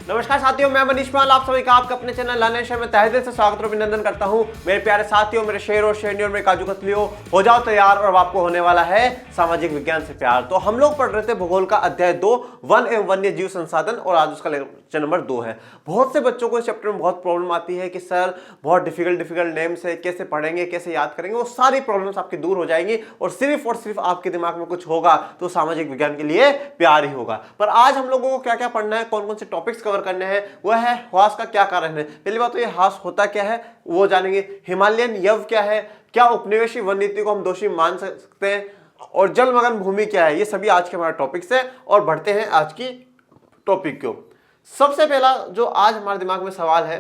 नमस्कार साथियों, मैं मनीष माल आप सभी का आपके अपने चैनल लर्न शेयर में तहे दिल से स्वागत और अभिनंदन करता हूं। मेरे प्यारे साथियों, मेरे शेर और शेरनी और मेरे काजू कतलियों, हो जाओ तैयार और अब आपको होने वाला है सामाजिक विज्ञान से प्यार। तो हम लोग पढ़ रहे थे भूगोल का अध्याय 2 वन एवं वन्य जीव संसाधन और आज उसका लेक्चर नंबर 2 है। बहुत से बच्चों को इस चैप्टर में बहुत प्रॉब्लम आती है कि सर बहुत डिफिकल्ट नेम्स है, कैसे पढ़ेंगे, कैसे याद करेंगे। वो सारी प्रॉब्लम्स आपकी दूर हो जाएंगी और सिर्फ आपके दिमाग में कुछ होगा तो सामाजिक विज्ञान के लिए प्यार ही होगा। पर आज हम लोगों को क्या क्या पढ़ना है, कौन कौन से टॉपिक्स कवर करने हैं, वह है ह्रास का क्या कारण है। पहली बात तो ये ह्रास होता क्या है वो जानेंगे। हिमालयन यव क्या है, क्या उपनिवेशी वन नीति को हम दोषी मान सकते हैं, और जलमग्न भूमि क्या है। ये सभी आज के हमारे टॉपिक्स है और बढ़ते हैं आज की टॉपिक को। सबसे पहला जो आज हमारे दिमाग में सवाल है,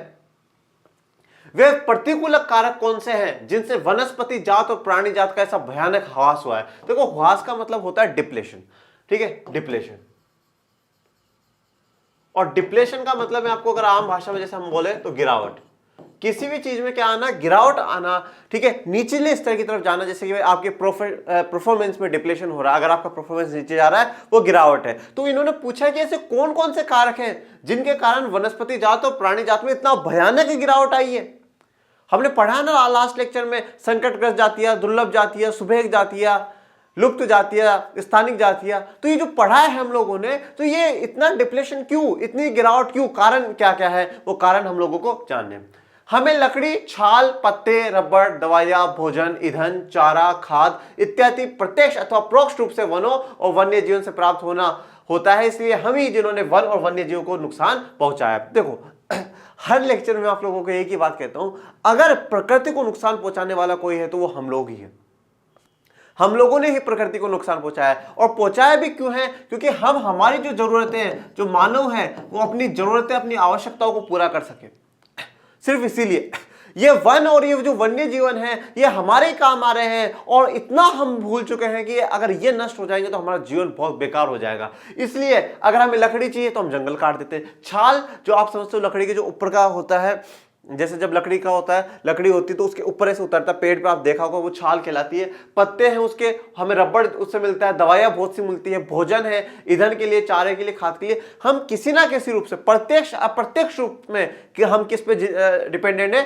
वे प्रतिकूलक कारक कौन से हैं जिनसे वनस्पति जात और प्राणी जात का ऐसा भयानक ह्रास हुआ है। देखो, ह्रास का मतलब होता है डिप्लेशन, ठीक है, डिप्लेशन। और डिप्लेशन का मतलब है आपको अगर आम भाषा में जैसे हम बोले तो गिरावट। किसी भी चीज में क्या आना, गिरावट आना, ठीक है, निचले स्तर की तरफ जाना। जैसे कि आपके परफॉर्मेंस में डिप्लेशन हो रहा है, अगर आपका परफॉर्मेंस नीचे जा रहा है वो गिरावट है। तो इन्होंने पूछा कि ऐसे कौन कौन से कारक हैं जिनके कारण वनस्पति जात और प्राणी जात में इतना भयानक गिरावट आई है। हमने पढ़ा ना लास्ट लेक्चर में, संकटग्रस्त जातियां, दुर्लभ जातियां, सुभेग जातियां, लुप्त जातियां, स्थानिक जातियां। तो ये जो पढ़ा है हम लोगों ने, तो ये इतना डिप्लेशन क्यों, इतनी गिरावट क्यों, कारण क्या क्या है, वो कारण हम लोगों को जानने। हमें लकड़ी, छाल, पत्ते, रबड़, दवाइयां, भोजन, ईंधन, चारा, खाद इत्यादि प्रत्यक्ष अथवा परोक्ष रूप से वनों और वन्य जीवन से प्राप्त होता है। इसलिए हम ही जिन्होंने वन और वन्य जीवों को नुकसान पहुंचाया। देखो, हर लेक्चर में आप लोगों को एक ही बात कहता हूं, अगर प्रकृति को नुकसान पहुंचाने वाला कोई है तो वो हम लोग ही हैं। हम लोगों ने ही प्रकृति को नुकसान पहुंचाया, और पहुंचाया भी क्यों है, क्योंकि हम हमारी जो जरूरतें हैं, जो मानव है वो अपनी जरूरतें, अपनी आवश्यकताओं को पूरा कर सके, सिर्फ इसीलिए ये वन और ये जो वन्य जीवन है ये हमारे काम आ रहे हैं। और इतना हम भूल चुके हैं कि अगर ये नष्ट हो जाएंगे तो हमारा जीवन बहुत बेकार हो जाएगा। इसलिए अगर हमें लकड़ी चाहिए तो हम जंगल काट देते हैं। छाल, जो आप समझते हो लकड़ी के जो ऊपर का होता है, जैसे जब लकड़ी का होता है, लकड़ी होती है तो उसके ऊपर ऐसे उतरता है, पेड़ पे आप देखा होगा, वो छाल कहलाती है। पत्ते हैं उसके, हमें रबड़ उससे मिलता है, दवाइयां बहुत सी मिलती है, भोजन है, ईंधन के लिए, चारे के लिए, खाद के लिए। हम किसी ना किसी रूप से, प्रत्यक्ष अप्रत्यक्ष रूप में, कि हम किस पे डिपेंडेंट है,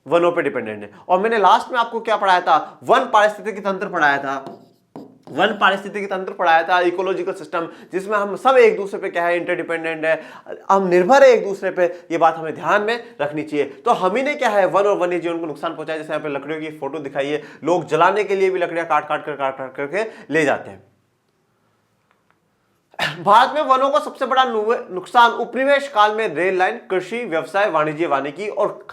वनों पे डिपेंडेंट है। और मैंने लास्ट में आपको क्या पढ़ाया था, वन पारिस्थितिकी तंत्र पढ़ाया था, वन पारिस्थितिकी तंत्र पढ़ाया था, इकोलॉजिकल सिस्टम, जिसमें हम सब एक दूसरे पे क्या है, इंटरडिपेंडेंट है, हम निर्भर है एक दूसरे पे। ये बात हमें ध्यान में रखनी चाहिए। तो हम ही ने क्या है, वन और वन्य जीवन को नुकसान पहुंचाया। जैसे यहाँ पे लकड़ियों की फोटो दिखाई है, लोग जलाने के लिए भी लकड़ियां काट काट करके ले जाते हैं। भारत में वनों का सबसे बड़ा नुकसान उपनिवेश काल में रेल लाइन, कृषि, व्यवसाय, वाणिज्य, वानिकी और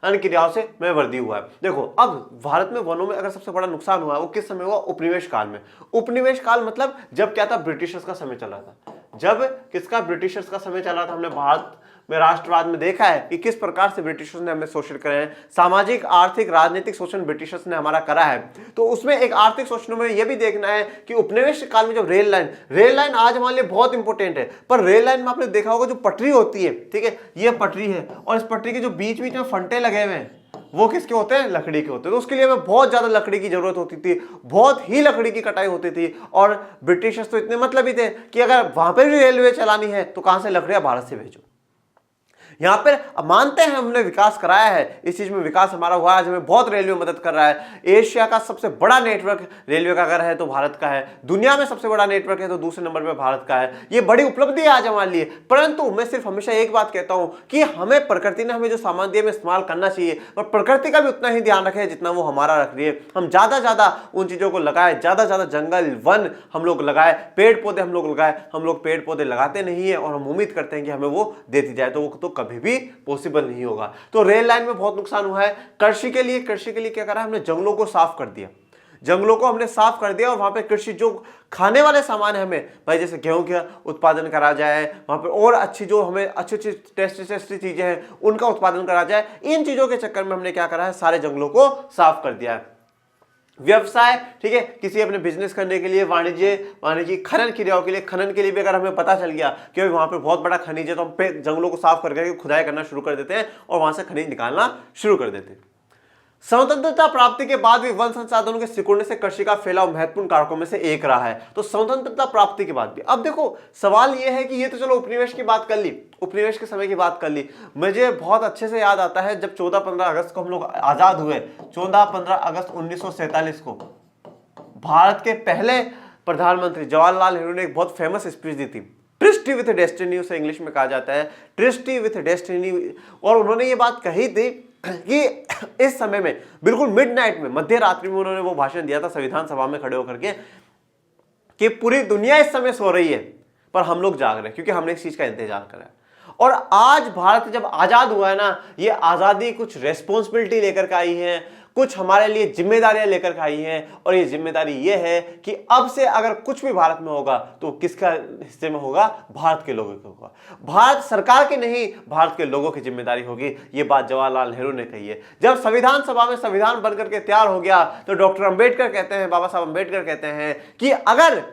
अन्य क्रियाओं से में वृद्धि हुआ है। देखो, अब भारत में वनों में अगर सबसे बड़ा नुकसान हुआ है वो किस समय हुआ, उपनिवेश काल में। उपनिवेश काल मतलब जब क्या था, ब्रिटिशर्स का समय चला था। जब किसका, ब्रिटिशर्स का समय चला था। हमने भारत में राष्ट्रवाद में देखा है कि किस प्रकार से ब्रिटिशर्स ने हमें शोषण करे हैं। सामाजिक, आर्थिक, राजनीतिक शोषण ब्रिटिशर्स ने हमारा करा है। तो उसमें एक आर्थिक शोषण में यह भी देखना है कि उपनिवेश काल में जो रेल लाइन आज हमारे लिए बहुत इंपॉर्टेंट है। पर रेल लाइन में आपने देखा होगा जो पटरी होती है, ठीक है, ये पटरी है, और इस पटरी के जो बीच बीच में फंटे लगे हुए हैं वो किसके होते हैं, लकड़ी के होते हैं। तो उसके लिए हमें बहुत ज्यादा लकड़ी की जरूरत होती थी, बहुत ही लकड़ी की कटाई होती थी। और ब्रिटिशर्स तो इतने मतलब ही थे कि अगर वहां पर भी रेलवे चलानी है तो कहां से लकड़ियां, भारत से भेजो। यहां पर मानते हैं हमने विकास कराया है, इस चीज में विकास हमारा हुआ है, आज हमें बहुत रेलवे मदद कर रहा है। एशिया का सबसे बड़ा नेटवर्क रेलवे का अगर है तो भारत का है, दुनिया में सबसे बड़ा नेटवर्क है तो दूसरे नंबर पे भारत का है। ये बड़ी उपलब्धि है आज हमारे लिए। परंतु मैं सिर्फ हमेशा एक बात कहता हूं कि हमें, प्रकृति ने हमें जो सामान दिया, इस्तेमाल करना चाहिए, और प्रकृति का भी उतना ही ध्यान रखें जितना वो हमारा रख रही है। हम ज्यादा उन चीजों को लगाए, ज्यादा जंगल, वन हम लोग लगाए, पेड़ पौधे हम लोग लगाए। हम लोग पेड़ पौधे लगाते नहीं है और हम उम्मीद करते हैं कि हमें वो देती जाए, तो वो तो कभी भी पॉसिबल नहीं होगा। तो रेल लाइन में बहुत नुकसान हुआ है। कृषि के लिए क्या करा, हमने जंगलों को साफ कर दिया, जंगलों को हमने साफ कर दिया, और वहां पे कृषि जो खाने वाले सामान है, हमें भाई जैसे गेहूं का उत्पादन करा जाए, वहां पे और अच्छी जो हमें अच्छी टेस्टी चीजें हैं उनका उत्पादन करा जाए। इन चीजों के चक्कर में हमने क्या करा है, सारे जंगलों को साफ कर दिया है। व्यवसाय, ठीक है, किसी अपने बिजनेस करने के लिए, वाणिज्य, खनन क्रियाओं के लिए, खनन के लिए भी अगर हमें पता चल गया कि वहां पे बहुत बड़ा खनिज है तो हम जंगलों को साफ करके खुदाई करना शुरू कर देते हैं और वहां से खनिज निकालना शुरू कर देते हैं। स्वतंत्रता प्राप्ति के बाद भी वन संसाधनों के सिकुड़ने से कृषि का फैलाव महत्वपूर्ण कारकों में से एक रहा है। तो स्वतंत्रता प्राप्ति के बाद भी, अब देखो सवाल यह है कि ये तो चलो उपनिवेश की बात कर ली, उपनिवेश के समय की बात कर ली। मुझे बहुत अच्छे से याद आता है जब 14-15 अगस्त को हम लोग आजाद हुए, 14-15 अगस्त 1947 को भारत के पहले प्रधानमंत्री जवाहरलाल नेहरू ने एक बहुत फेमस स्पीच दी थी, ट्रिस्टी विथ डेस्टिनी उसे इंग्लिश में कहा जाता है, ट्रिस्टी विथ डेस्टिनी। और उन्होंने ये बात कही थी कि इस समय में बिल्कुल मिडनाइट में, मध्य रात्रि में उन्होंने वो भाषण दिया था संविधान सभा में खड़े होकर के कि पूरी दुनिया इस समय सो रही है पर हम लोग जाग रहे हैं क्योंकि हमने इस चीज का इंतजार करा है। और आज भारत जब आजाद हुआ है ना, ये आजादी कुछ रेस्पॉन्सिबिलिटी लेकर के आई है, कुछ हमारे लिए जिम्मेदारियां लेकर के आई हैं। और ये जिम्मेदारी ये है कि अब से अगर कुछ भी भारत में होगा तो किसका हिस्से में होगा, भारत के लोगों को होगा, भारत सरकार की नहीं, भारत के लोगों की जिम्मेदारी होगी। ये बात जवाहरलाल नेहरू ने कही है। जब संविधान सभा में संविधान बनकर के तैयार हो गया तो डॉक्टर अंबेडकर कहते हैं, बाबा साहब अंबेडकर कहते हैं कि अगर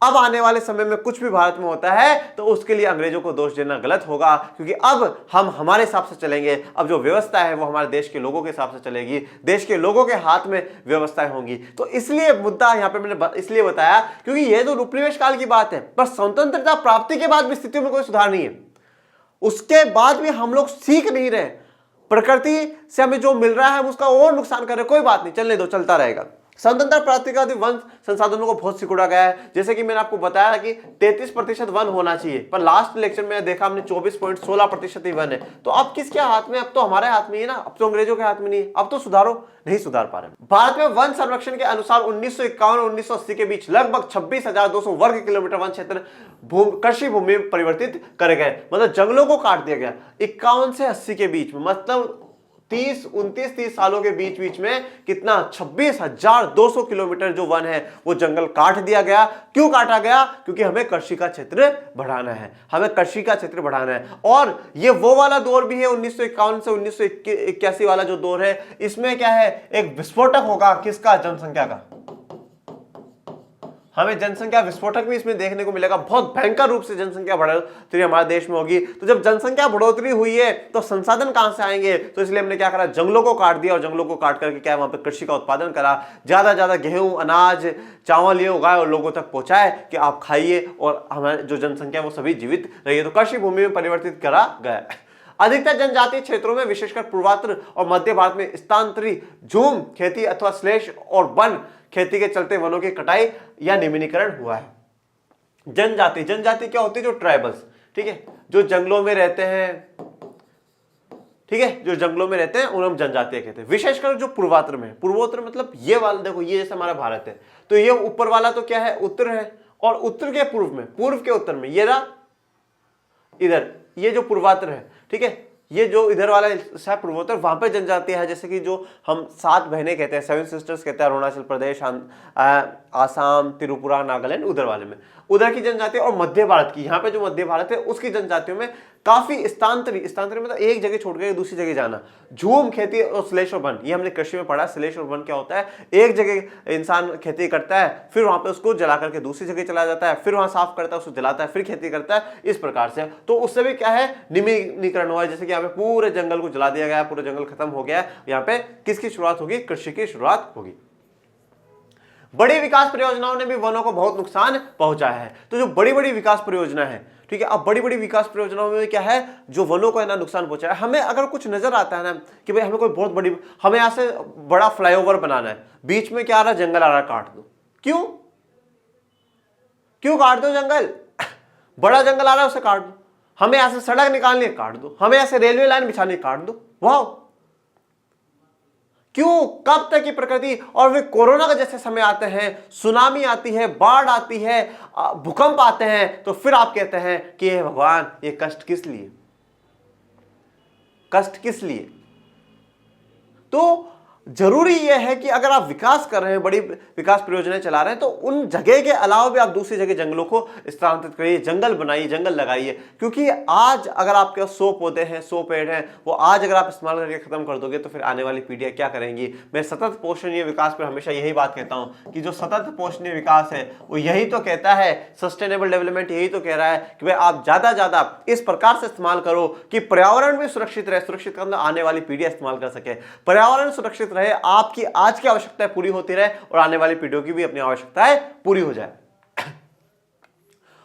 अब आने वाले समय में कुछ भी भारत में होता है तो उसके लिए अंग्रेजों को दोष देना गलत होगा, क्योंकि अब हम हमारे हिसाब से चलेंगे, अब जो व्यवस्था है वो हमारे देश के लोगों के हिसाब से चलेगी, देश के लोगों के हाथ में व्यवस्थाएं होंगी। तो इसलिए मुद्दा यहां पे मैंने इसलिए बताया क्योंकि यह तो उपनिवेश काल की बात है, पर स्वतंत्रता प्राप्ति के बाद भी स्थितियों में कोई सुधार नहीं है। उसके बाद भी हम लोग सीख नहीं रहे, प्रकृति से हमें जो मिल रहा है हम उसका और नुकसान कर रहे, कोई बात नहीं, चलने दो, चलता रहेगा। स्वतंत्रता प्राप्ति के बाद वन संसाधनों को बहुत सिकुड़ा गया है। जैसे कि मैंने आपको बताया कि 33% वन होना चाहिए, पर लास्ट इलेक्शन में देखा हमने 24.16% ही वन है। तो अब किसके हाथ में, अब तो हमारे हाथ में ही है ना, अब तो अंग्रेजों के हाथ में नहीं है। अब तो सुधारो, नहीं सुधार पा रहे। भारत में वन संरक्षण के अनुसार 1951 और 1980 के बीच लगभग 26,200 वर्ग किलोमीटर वन क्षेत्र कृषि भूमि में परिवर्तित करे गए, मतलब जंगलों को काट दिया गया। 51 से 80 के बीच में, मतलब 29-30 सालों के बीच में कितना, 26,200 किलोमीटर जो वन है वो जंगल काट दिया गया। क्यों काटा गया? क्योंकि हमें कृषि का क्षेत्र बढ़ाना है, हमें कृषि का क्षेत्र बढ़ाना है। और ये वो वाला दौर भी है 1951 से 1981 वाला जो दौर है, इसमें क्या है, एक विस्फोटक होगा किसका, जनसंख्या का। हमें जनसंख्या विस्फोटक भी इसमें देखने को मिलेगा, बहुत भयंकर रूप से जनसंख्या बढ़ोतरी हमारे देश में होगी। तो जब जनसंख्या बढ़ोतरी हुई है तो संसाधन कहां से आएंगे, तो इसलिए हमने क्या करा, जंगलों को काट दिया, और जंगलों को काट करके क्या वहां पर कृषि का उत्पादन करा, ज्यादा गेहूं, अनाज, चावल ये उगाए और लोगों तक पहुंचाए कि आप खाइए और हमारी जो जनसंख्या वो सभी जीवित रहिए। तो कृषि भूमि में परिवर्तित करा गया। अधिकतर जनजातीय क्षेत्रों में विशेषकर पूर्वोत्तर और मध्य भारत में स्थानांतरी झूम खेती अथवा स्लेश और वन खेती के चलते वनों की कटाई या निम्नीकरण हुआ है। जनजाति क्या होती है, जो ट्राइबल्स, ठीक है, जो जंगलों में रहते हैं, ठीक है, जो जंगलों में रहते हैं उन्हें हम जनजातीय कहते हैं। विशेषकर जो पूर्वोत्तर में, पूर्वोत्तर मतलब ये वाला देखो, ये जैसे हमारा भारत है तो ये ऊपर वाला तो क्या है, उत्तर है, और उत्तर के पूर्व में, पूर्व के उत्तर में ये रहा इधर, ये जो पूर्वोत्तर है, ठीक है, ये जो इधर वाला है पूर्वोत्तर, वहां पे जनजाति है, जैसे कि जो हम 7 बहनें कहते हैं, 7 सिस्टर्स कहते हैं, अरुणाचल प्रदेश, आसाम, त्रिपुरा, नागालैंड, उधर वाले में उधर की जनजाति, और मध्य भारत की, यहाँ पे जो मध्य भारत है उसकी जनजातियों में काफी स्थानांतरी मतलब एक जगह छोड़ कर दूसरी जगह जाना, झूम खेती और स्लेश और वन, ये हमने कृषि में पढ़ा। स्लेश और वन क्या होता है, एक जगह इंसान खेती करता है, फिर वहां पे उसको जला करके दूसरी जगह चला जाता है, फिर वहां साफ करता है, उसको जलाता है, फिर खेती करता है, इस प्रकार से। तो उससे भी क्या है, निम्नीकरण हुआ है, जैसे कि यहाँ पे पूरे जंगल को जला दिया गया, पूरा जंगल खत्म हो गया। यहाँ पे किसकी शुरुआत होगी, कृषि की शुरुआत होगी। बड़ी विकास परियोजनाओं ने भी वनों को बहुत नुकसान पहुंचाया है। तो जो बड़ी बड़ी विकास परियोजना है, ठीक है, अब बड़ी बड़ी विकास परियोजनाओं में क्या है, जो वनों को है ना नुकसान पहुंचाया है। हमें अगर कुछ नजर आता है ना कि भाई हमें कोई बहुत बड़ी, हमें यहां से बड़ा फ्लाईओवर बनाना है, बीच में क्या आ रहा है, जंगल आ रहा है, काट दो। क्यों काट दो जंगल? बड़ा जंगल आ रहा है उसे काट दो। हमें यहां से सड़क निकालनी है, काट दो। हमें यहां से रेलवे लाइन बिछानी, काट दो। वाह, क्यों? कब तक की प्रकृति। और वे कोरोना का जैसे समय आते हैं, सुनामी आती है, बाढ़ आती है, भूकंप आते हैं, तो फिर आप कहते हैं कि हे भगवान, ये कष्ट किस लिए, कष्ट किस लिए? तो जरूरी यह है कि अगर आप विकास कर रहे हैं, बड़ी विकास परियोजनाएं चला रहे हैं, तो उन जगह के अलावा भी आप दूसरी जगह जंगलों को स्थानांतरित करिए, जंगल बनाइए, जंगल लगाइए। क्योंकि आज अगर आपके 100 पौधे हैं, 100 पेड़ हैं, वो आज अगर आप इस्तेमाल करके खत्म कर दोगे तो फिर आने वाली पीढ़ियां क्या करेंगी। मैं सतत पोषणीय विकास पर हमेशा यही बात कहता हूं कि जो सतत पोषणीय विकास है वो यही तो कहता है, सस्टेनेबल डेवलपमेंट यही तो कह रहा है कि भाई आप ज्यादा इस प्रकार से इस्तेमाल करो कि पर्यावरण भी सुरक्षित रहे, सुरक्षित मतलब आने वाली पीढ़ियां इस्तेमाल कर सके। पर्यावरण सुरक्षित रहे, आपकी आज की आवश्यकताएं पूरी होती रहे और आने वाली पीढ़ियों की भी अपनी आवश्यकताएं पूरी हो जाए।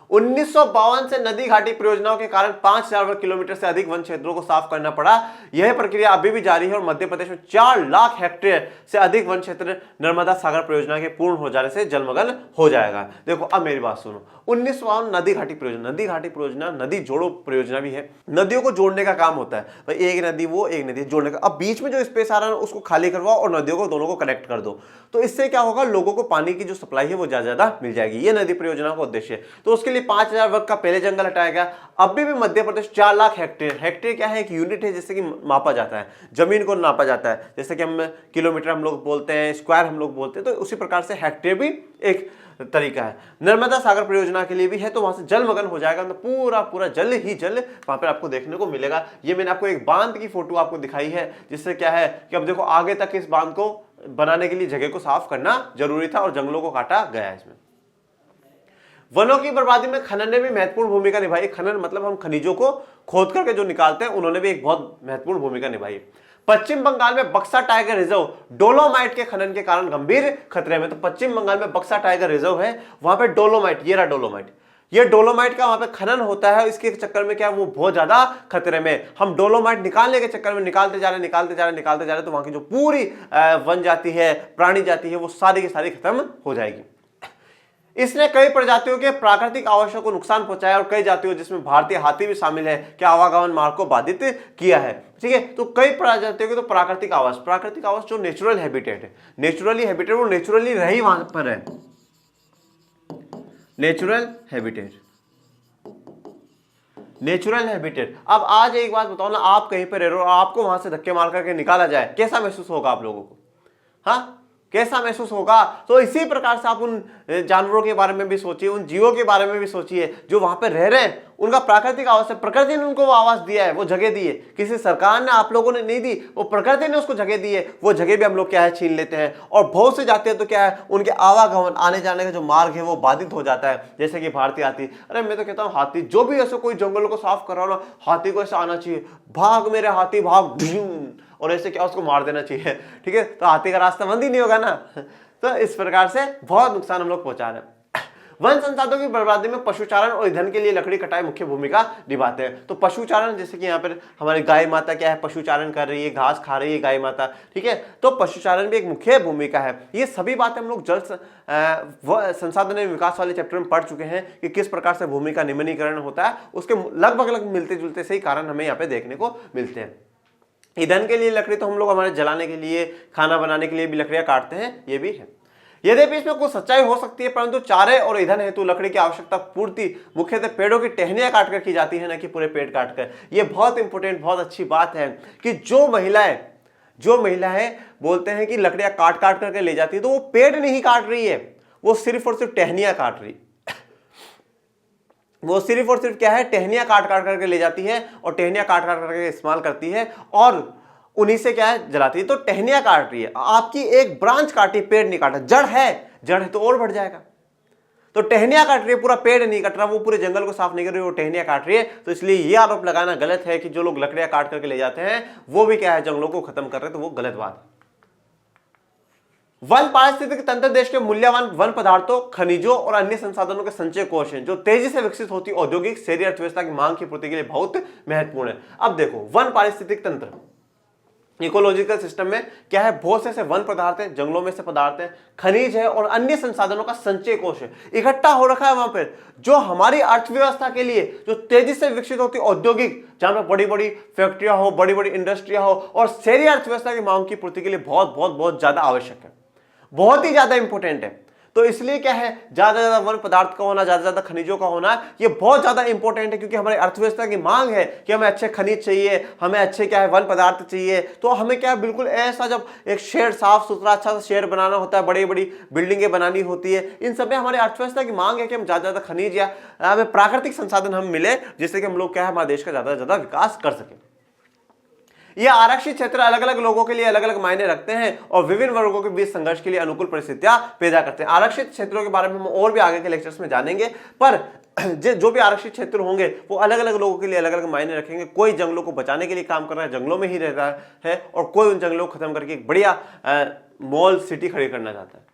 1952 से नदी घाटी परियोजनाओं के कारण 5000 वर्ग किलोमीटर से अधिक वन क्षेत्रों को साफ करना पड़ा। यह प्रक्रिया अभी भी जारी है और मध्य प्रदेश में 4 लाख हेक्टेयर से अधिक वन क्षेत्र नर्मदा सागर परियोजना के पूर्ण हो जाने से जलमग्न हो जाएगा। देखो अब मेरी बात सुनो, 1952 नदी घाटी परियोजना, नदी घाटी परियोजना नदी जोड़ो परियोजना भी है, नदियों को जोड़ने का काम होता है भाई, एक नदी वो एक नदी जोड़ने का। अब बीच में जो स्पेस आ रहा है उसको खाली करवाओ और नदियों को दोनों को कनेक्ट कर दो, तो इससे क्या होगा, लोगों को पानी की जो सप्लाई है वो ज्यादा मिल जाएगी। ये नदी परियोजना का उद्देश्य है। तो उसके लिए 5000 वर्ग का पहले जंगल हटाया गया। अभी भी मध्य प्रदेश 4 लाख हेक्टेयर, हेक्टेयर क्या है, एक यूनिट है जिससे कि मापा जाता है, जमीन को नापा जाता है, जैसे कि हम किलोमीटर हम लोग बोलते हैं, स्क्वायर हम लोग बोलते हैं, तो उसी प्रकार से हेक्टेयर भी एक तरीका है। नर्मदा सागर परियोजना के लिए भी है, तो वहां से जलमग्न हो जाएगा, तो पूरा जल ही जल वहां पर आपको देखने को मिलेगा। ये मैंने आपको एक बांध की फोटो आपको दिखाई है, जिससे क्या है कि अब देखो आगे तक इस बांध को बनाने के लिए जगह को साफ करना जरूरी था और जंगलों को काटा गया। इसमें वनों की बर्बादी में खनन ने भी महत्वपूर्ण भूमिका निभाई। खनन मतलब हम खनिजों को खोद करके जो निकालते हैं, उन्होंने भी एक बहुत महत्वपूर्ण भूमिका निभाई। पश्चिम बंगाल में बक्सा टाइगर रिजर्व डोलोमाइट के खनन के कारण गंभीर खतरे में। तो पश्चिम बंगाल में बक्सा टाइगर रिजर्व है, वहां पे डोलोमाइट, ये रहा डोलोमाइट, ये डोलोमाइट का वहां पे खनन होता है। इसके चक्कर में क्या वो बहुत ज्यादा खतरे में, हम डोलोमाइट निकालने के चक्कर में निकालते जा रहे तो वहां की जो पूरी वन जाति है, प्राणी जाति है, वो सारी की सारी खत्म हो जाएगी। इसने कई प्रजातियों के प्राकृतिक आवासों को नुकसान पहुंचाया और कई जातियों जिसमें भारतीय हाथी भी शामिल है के आवागमन मार्ग को बाधित किया है। ठीक है, तो कई प्रजातियों के तो प्राकृतिक आवास जो नेचुरल हैबिटेट है, नेचुरली हैबिटेट, वो नेचुरली रही वहां पर है, नेचुरल हैबिटेट। अब आज एक बात बताओ ना, आप कहीं पर रह रहे हो, आपको वहां से धक्के मार करके निकाला जाए, कैसा महसूस होगा आप लोगों को? हाँ, कैसा महसूस होगा? तो इसी प्रकार से आप उन जानवरों के बारे में भी सोचिए, उन जीवों के बारे में भी सोचिए जो वहां पर रह रहे हैं, उनका प्राकृतिक आवास है, प्रकृति ने उनको वो आवास दिया है, वो जगह दी है, किसी सरकार ने आप लोगों ने नहीं दी, वो प्रकृति ने उसको जगह दी है। वो जगह भी हम लोग क्या है छीन लेते हैं और बहुत से जाते हैं तो क्या है, उनके आवागमन आने जाने का जो मार्ग है वो बाधित हो जाता है। जैसे कि भारतीय हाथी, अरे मैं तो कहता हूँ हाथी जो भी ऐसे कोई जंगलों को साफ कर रहा हो ना, हाथी को ऐसा आना चाहिए, भाग मेरे हाथी भाग, और ऐसे क्या उसको मार देना चाहिए। ठीक है, तो हाथी का रास्ता बंद ही नहीं होगा ना। तो इस प्रकार से बहुत नुकसान हम लोग पहुंचा रहे हैं। वन संसाधनों की बर्बादी में पशुचारण और ईंधन के लिए लकड़ी कटाई मुख्य भूमिका निभाते हैं। तो पशुचारण, जैसे कि यहाँ पर हमारी गाय माता क्या है, पशुचारण कर रही है, घास खा रही है गाय माता, ठीक है, तो पशुचारण भी एक मुख्य भूमिका है। ये सभी बातें हम लोग जल संसाधन विकास वाले चैप्टर में पढ़ चुके हैं कि किस प्रकार से भूमि का निम्नीकरण होता है। उसके लगभग मिलते जुलते से ही कारण हमें यहाँ पे देखने को मिलते हैं। ईंधन के लिए लकड़ी तो हम लोग हमारे जलाने के लिए, खाना बनाने के लिए भी लकड़ियां काटते हैं, ये भी है। यद्यपि इसमें कुछ सच्चाई हो सकती है, परंतु चारे और ईंधन हेतु लकड़ी की आवश्यकता पूर्ति मुख्यतः पेड़ों की टहनियां काटकर की जाती है, न कि पूरे पेड़ काटकर। यह बहुत इंपॉर्टेंट, बहुत अच्छी बात है कि जो महिलाएं बोलते हैं कि लकड़ियां काट करके ले जाती है, तो वो पेड़ नहीं काट रही है, वो सिर्फ और सिर्फ टहनियां काट रही, वो सिर्फ और सिर्फ क्या है, टहनियां काट करके ले जाती है और टहनियां काट करके इस्तेमाल करती है और उन्हीं से क्या है जलाती है। तो टहनियां काट रही है, आपकी एक ब्रांच काटी, पेड़ नहीं काटा। जड़ है तो और बढ़ जाएगा। तो टहनियां काट रही है, पूरा पेड़ नहीं कट रहा, वो पूरे जंगल को साफ नहीं कर रही, वो टहनियां काट रही है। तो इसलिए ये आरोप लगाना गलत है कि जो लोग लकड़ियां काट करके ले जाते हैं वो भी क्या है, जंगलों को खत्म कर रहे हैं, तो वो गलत बात है। वन पारिस्थितिक तंत्र देश के मूल्यवान वन पदार्थों, खनिजों और अन्य संसाधनों के संचय कोष हैं, जो तेजी से विकसित होती औद्योगिक शहरी अर्थव्यवस्था की मांग की पूर्ति के लिए बहुत महत्वपूर्ण है। अब देखो, वन पारिस्थितिक तंत्र, इकोलॉजिकल सिस्टम में क्या है, बहुत से ऐसे वन पदार्थ हैं, जंगलों में से पदार्थ हैं, खनिज है और अन्य संसाधनों का संचय कोष है, इकट्ठा हो रखा है वहां पर, जो हमारी अर्थव्यवस्था के लिए, जो तेजी से विकसित होती औद्योगिक, जहां पर बड़ी बड़ी फैक्ट्रियां हो, बड़ी बड़ी इंडस्ट्रियां हो और शहरी अर्थव्यवस्था की मांग की पूर्ति के लिए बहुत बहुत बहुत ज्यादा आवश्यक है, बहुत ही ज्यादा इंपॉर्टेंट है। तो इसलिए क्या है, ज्यादा वन पदार्थ का होना, ज्यादा खनिजों का होना, ये बहुत ज्यादा इंपॉर्टेंट है, क्योंकि हमारी अर्थव्यवस्था की मांग है कि हमें अच्छे खनिज चाहिए, हमें अच्छे क्या है वन पदार्थ चाहिए। तो हमें क्या है, बिल्कुल ऐसा जब एक शहर साफ सुथरा अच्छा सा शहर बनाना होता है, बड़ी बड़ी बिल्डिंगें बनानी होती है, इन सब में हमारी अर्थव्यवस्था की मांग है कि हम ज्यादा खनिज या हमें प्राकृतिक संसाधन हम मिले, जिससे कि हम लोग क्या है, हमारे देश का ज्यादा से ज्यादा विकास कर सके। ये आरक्षित क्षेत्र अलग अलग लोगों के लिए अलग अलग मायने रखते हैं और विभिन्न वर्गों के बीच संघर्ष के लिए अनुकूल परिस्थितियां पैदा करते हैं। आरक्षित क्षेत्रों के बारे में हम और भी आगे के लेक्चर्स में जानेंगे, पर जो भी आरक्षित क्षेत्र होंगे वो अलग अलग लोगों के लिए अलग अलग मायने रखेंगे। कोई जंगलों को बचाने के लिए काम कर रहा है, जंगलों में ही रह रहा है, और कोई उन जंगलों को खत्म करके एक बढ़िया मॉल सिटी खड़ी करना चाहता है।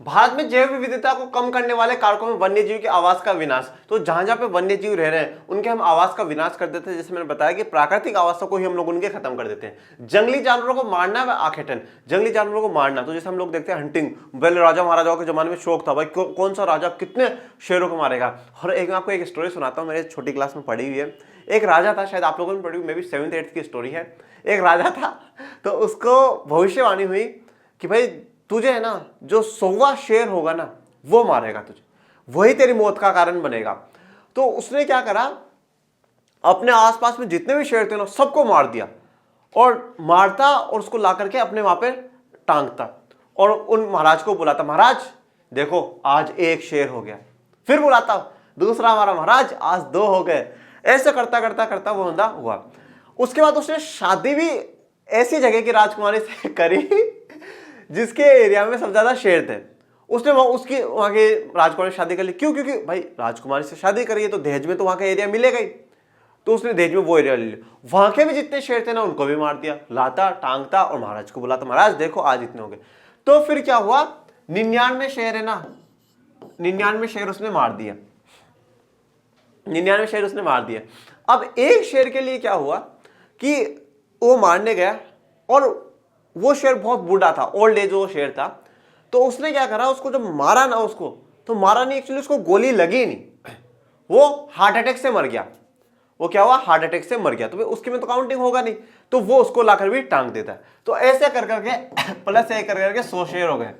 भारत में जैव विविधता को कम करने वाले कारकों में वन्य जीव के आवास का विनाश। तो जहां जहां पे वन्य जीव रह रहे हैं उनके हम आवास का विनाश कर देते हैं। जैसे मैंने बताया कि प्राकृतिक आवासों को ही हम लोग उनके खत्म कर देते हैं। जंगली जानवरों को मारना व आखेटन, जंगली जानवरों को मारना, तो जैसे हम लोग देखते हैं हंटिंग, पहले राजा महाराजाओं के जमाने में शौक था, भाई कौन सा राजा कितने शेरों को मारेगा। और एक मैं आपको एक स्टोरी सुनाता हूँ, मेरे छोटी क्लास में पढ़ी हुई है। एक राजा था, शायद आप लोगों ने पढ़ी हुई, मे बी 7th 8th की स्टोरी है। एक राजा था, तो उसको भविष्यवाणी हुई कि भाई तुझे है ना जो 100वां शेर होगा ना वो मारेगा तुझे, वही तेरी मौत का कारण बनेगा। तो उसने क्या करा, अपने आसपास में जितने भी शेर थे ना सबको मार दिया, और मारता और उसको ला करके अपने वहां पे टांगता, और उन महाराज को बुलाता, महाराज देखो आज एक शेर हो गया। फिर बुलाता, दूसरा हमारा महाराज आज 2 हो गए। ऐसे करता करता करता वो बंदा हुआ। उसके बाद उसने शादी भी ऐसी जगह की राजकुमारी से करी जिसके एरिया में सबसे ज्यादा शेर थे। उसने उसकी वहां के राजकुमारी से शादी कर ली। क्यों? क्योंकि भाई राजकुमारी से शादी करी है तो दहेज में तो वहां का एरिया मिलेगा ही, तो उसने दहेज में वो एरिया ले लिया। वहां के भी जितने शेर थे ना उनको भी मार दिया, लाता टांगता, और महाराज को बुलाता, महाराज देखो आज इतने हो गए। तो फिर क्या हुआ, 99 शेर है ना, 99 शेर उसने मार दिया, 99 शेर उसने मार दिया। अब एक शेर के लिए क्या हुआ कि वो मारने गया, और वो शेर बहुत बूढ़ा था, ओल्ड एज वो शेर था। तो उसने क्या करा, उसको जब मारा ना, उसको तो मारा नहीं, एक्चुअली उसको गोली लगी नहीं, वो हार्ट अटैक से मर गया। वो क्या हुआ, हार्ट अटैक से मर गया। तो उसके में तो काउंटिंग होगा नहीं, तो वो उसको लाकर भी टांग देता है। तो ऐसे कर करके प्लस एक कर करके 100 शेर हो गए